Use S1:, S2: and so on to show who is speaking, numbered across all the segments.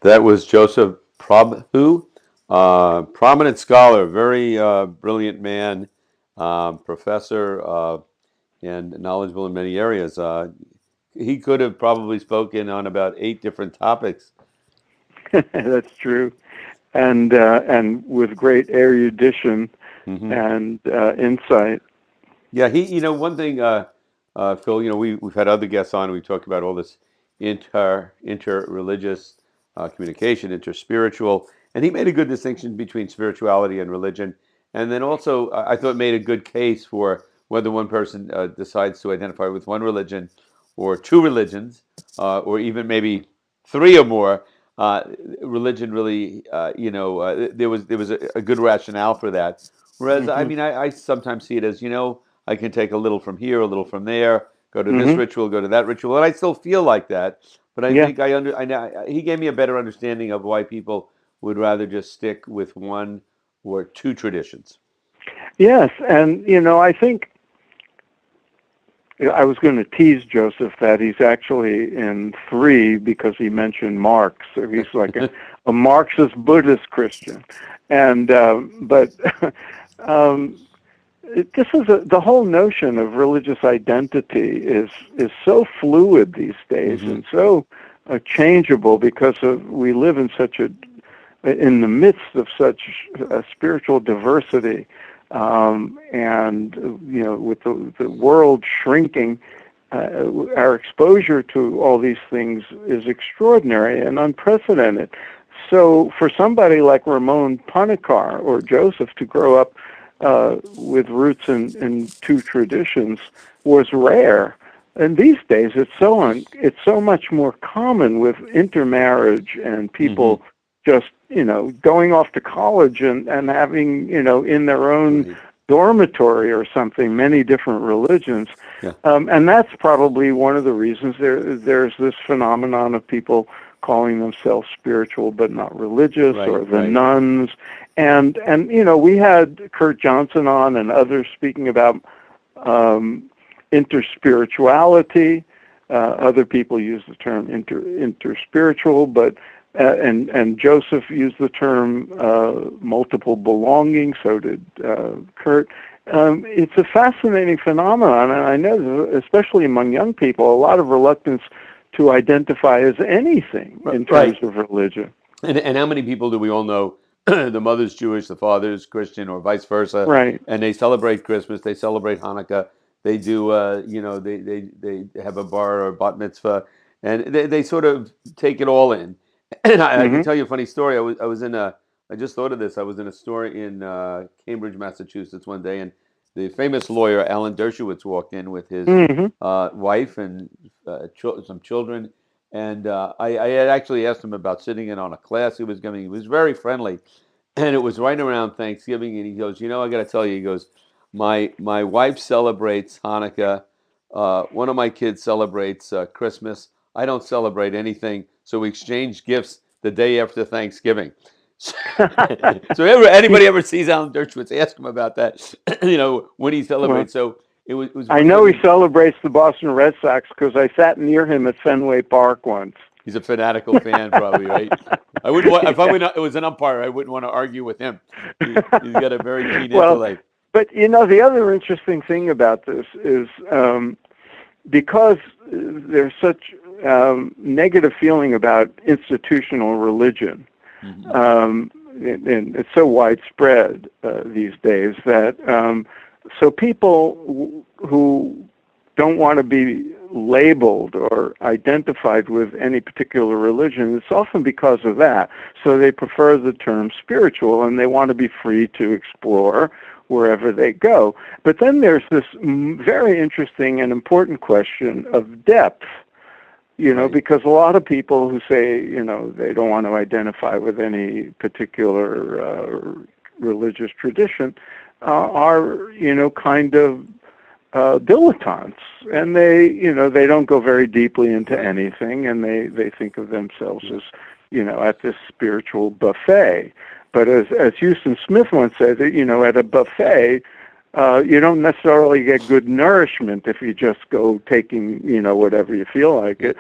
S1: That was Joseph Prabhu, prominent scholar, very brilliant man, professor, and knowledgeable in many areas. He could have probably spoken on about 8 different topics.
S2: That's true, and with great erudition
S1: Hmm.
S2: and insight.
S1: Yeah, one thing, Phil, we've had other guests on. We talked about all this interreligious communication, interspiritual, and he made a good distinction between spirituality and religion. And then also, I thought made a good case for whether one person decides to identify with one religion or two religions, or even maybe three or more. Uh, Religion really, there was a good rationale for that. Whereas, I
S2: Hmm.
S1: mean, I sometimes see it as, I can take a little from here, a little from there, go to this
S2: Hmm.
S1: ritual, go to that ritual, and I still feel like that. But I
S2: Yeah.
S1: think he gave me a better understanding of why people would rather just stick with one or two traditions.
S2: Yes, and I think I was going to tease Joseph that he's actually in three because he mentioned Marx. So he's like a Marxist Buddhist Christian, and but um, this is the whole notion of religious identity is so fluid these days
S1: Hmm.
S2: and so changeable because we live in the midst of such spiritual diversity, and with the world shrinking, our exposure to all these things is extraordinary and unprecedented. So for somebody like Ramon Panikar or Joseph to grow up with roots in two traditions was rare. And these days, it's so much more common with intermarriage and
S1: Hmm.
S2: people just going off to college and having in their own
S1: Right.
S2: dormitory or something many different religions,
S1: Yeah.
S2: and that's probably one of the reasons there's this phenomenon of people calling themselves spiritual but not religious,
S1: Right.
S2: or the
S1: Right.
S2: nuns. And we had Kurt Johnson on and others speaking about um, interspirituality. Other people use the term interspiritual, but and Joseph used the term multiple belonging. So did Kurt. It's a fascinating phenomenon, and I know, especially among young people, a lot of reluctance to identify as anything in terms
S1: Right.
S2: of religion.
S1: And how many people do we all know? The mother's Jewish, the father's Christian, or vice versa,
S2: Right.
S1: and they celebrate Christmas, they celebrate Hanukkah, they do, they have a bar or bat mitzvah, and they sort of take it all in. And I can
S2: Hmm.
S1: tell you a funny story. I just thought of this. I was in a store in Cambridge, Massachusetts one day, and the famous lawyer Alan Dershowitz walked in with his
S2: Hmm.
S1: wife and some children, and I had actually asked him about sitting in on a class he was giving. He was very friendly, and it was right around Thanksgiving. And he goes, I got to tell you, he goes, my wife celebrates Hanukkah. One of my kids celebrates Christmas. I don't celebrate anything, so we exchange gifts the day after Thanksgiving. So, anybody ever sees Alan Dershowitz, ask him about that. When he
S2: Well,
S1: celebrates. So it was
S2: I
S1: one of
S2: know
S1: those.
S2: he celebrates the Boston Red Sox because I sat near him at Fenway Park once.
S1: He's a fanatical fan, probably, right? I wouldn't want if I
S2: Yeah.
S1: would not, it was an umpire. I wouldn't want to argue with him. He's got a very keen
S2: Well,
S1: intellect.
S2: but the other interesting thing about this is because there's such negative feeling about institutional religion,
S1: Hmm.
S2: and it's so widespread these days that so people who don't want to be labeled or identified with any particular religion, it's often because of that. So they prefer the term spiritual, and they want to be free to explore wherever they go. But then there's this very interesting and important question of depth,
S1: Right.
S2: because a lot of people who say, they don't want to identify with any particular religious tradition are, kind of dilettantes, and they don't go very deeply into
S1: Right.
S2: anything, and they think of themselves
S1: Yeah.
S2: as, at this spiritual buffet. But as Houston Smith once said, that at a buffet, you don't necessarily get good nourishment if you just go taking, whatever you feel like it.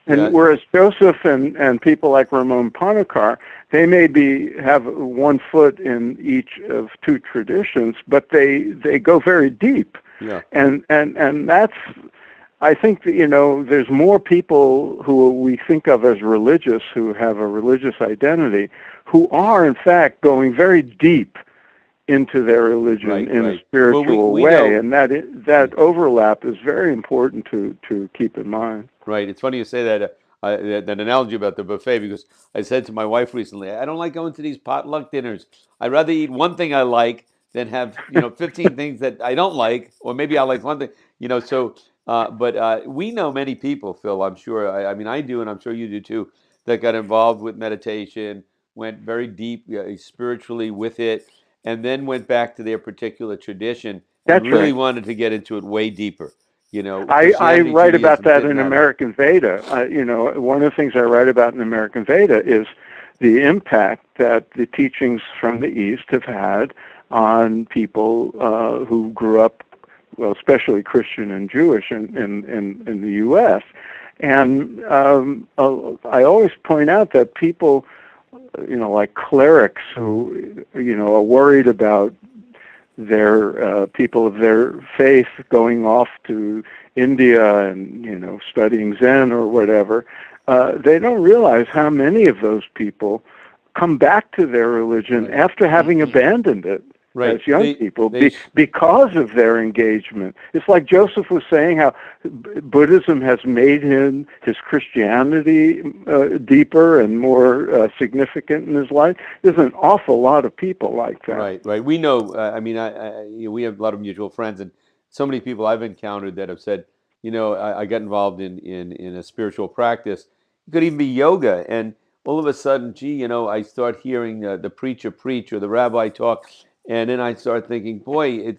S2: And whereas Joseph and people like Ramon Ponekar, they maybe have one foot in each of two traditions, but they go very deep.
S1: Yeah.
S2: And that's, I think that, there's more people who we think of as religious, who have a religious identity, who are in fact going very deep into their religion a spiritual way, know, and that overlap is very important to keep in mind.
S1: Right. It's funny you say that that analogy about the buffet, because I said to my wife recently, I don't like going to these potluck dinners. I'd rather eat one thing I like than have 15 things that I don't like, or maybe I like one thing. So but we know many people, Phil. I'm sure. I mean, I do, and I'm sure you do too. That got involved with meditation, went very deep spiritually with it, and then went back to their particular tradition and really wanted to get into it way deeper.
S2: I write about that in
S1: matter.
S2: American Veda. One of the things I write about in American Veda is the impact that the teachings from the East have had on people who grew up, well, especially Christian and Jewish in the U.S. And I always point out that people, like clerics who, are worried about their people of their faith going off to India and studying Zen or whatever, they don't realize how many of those people come back to their religion after having abandoned it as young people because of their engagement. It's like Joseph was saying, how Buddhism has made his Christianity deeper and more significant in his life. There's an awful lot of people like that.
S1: Right. We know. I mean, we have a lot of mutual friends, and so many people I've encountered that have said, I got involved in a spiritual practice. It could even be yoga, and all of a sudden, I start hearing the preacher preach or the rabbi talk, and then I start thinking, boy,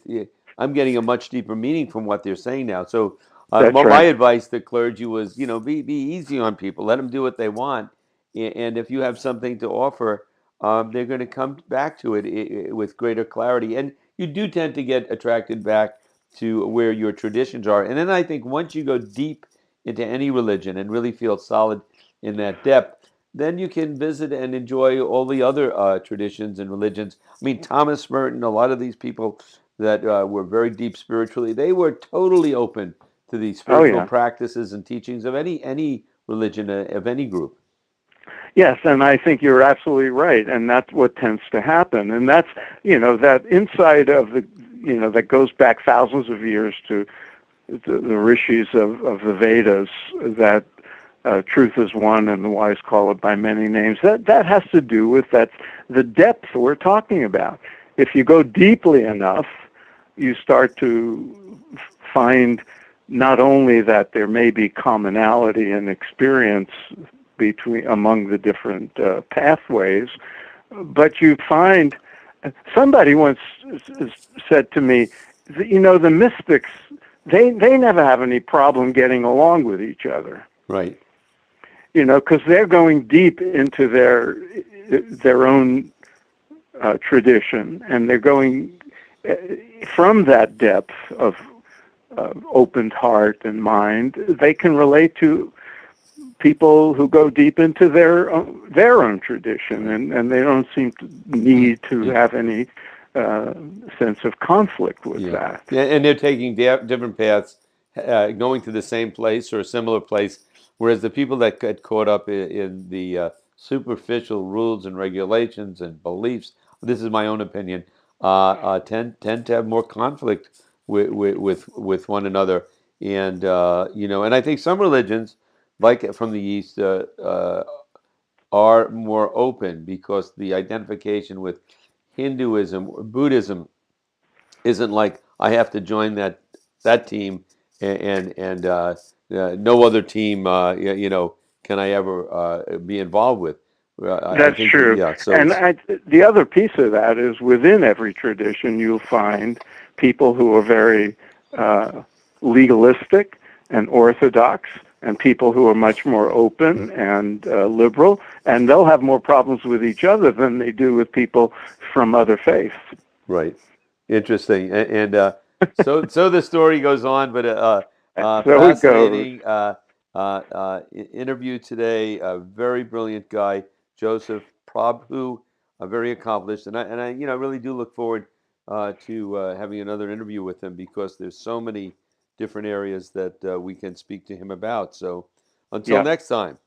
S1: I'm getting a much deeper meaning from what they're saying now. So, my advice to clergy was, be easy on people, let them do what they want, and if you have something to offer, they're going to come back to it with greater clarity. And you do tend to get attracted back to where your traditions are. And then I think once you go deep into any religion and really feel solid in that depth, then you can visit and enjoy all the other traditions and religions. I mean, Thomas Merton, a lot of these people that were very deep spiritually, they were totally open to the spiritual practices and teachings of any religion, of any group.
S2: Yes, and I think you're absolutely right, and that's what tends to happen. And that's, that insight of the, that goes back thousands of years to the rishis of the Vedas, that truth is one and the wise call it by many names. That has to do with the depth we're talking about. If you go deeply enough, you start to find not only that there may be commonality in experience among the different pathways, but you find, somebody once said to me, the mystics, they never have any problem getting along with each other.
S1: Right.
S2: Because they're going deep into their own tradition, and they're going from that depth of opened heart and mind. They can relate to people who go deep into their own tradition, and they don't seem to need to have any sense of conflict with that.
S1: Yeah, and they're taking different paths, going to the same place or a similar place, whereas the people that get caught up in the superficial rules and regulations and beliefs, this is my own opinion, tend to have more conflict with one another, and and I think some religions, like from the East, are more open because the identification with Hinduism or Buddhism isn't like I have to join that team and no other team can I ever be involved with.
S2: That's true. The other piece of that is within every tradition you'll find people who are very legalistic and orthodox, and people who are much more open and liberal, and they'll have more problems with each other than they do with people from other faiths.
S1: Right. Interesting. And so the story goes on, but
S2: so
S1: fascinating. interview today. A very brilliant guy, Joseph Prabhu, very accomplished, and I really do look forward to having another interview with him because there's so many different areas that we can speak to him about. So until
S2: Yeah.
S1: next time.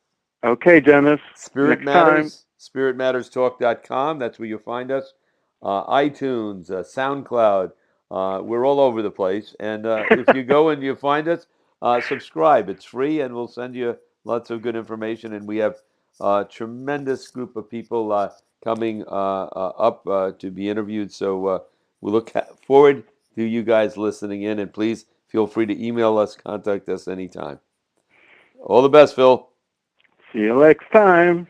S2: Okay, Dennis.
S1: Spirit
S2: Next time.
S1: Matters, spiritmatterstalk.com. That's where you'll find us. iTunes, SoundCloud. We're all over the place. And if you go and you find us, subscribe. It's free, and we'll send you lots of good information. And we have a tremendous group of people coming up to be interviewed. So we look forward to you guys listening in. And please feel free to email us, contact us anytime. All the best, Phil.
S2: See you next time.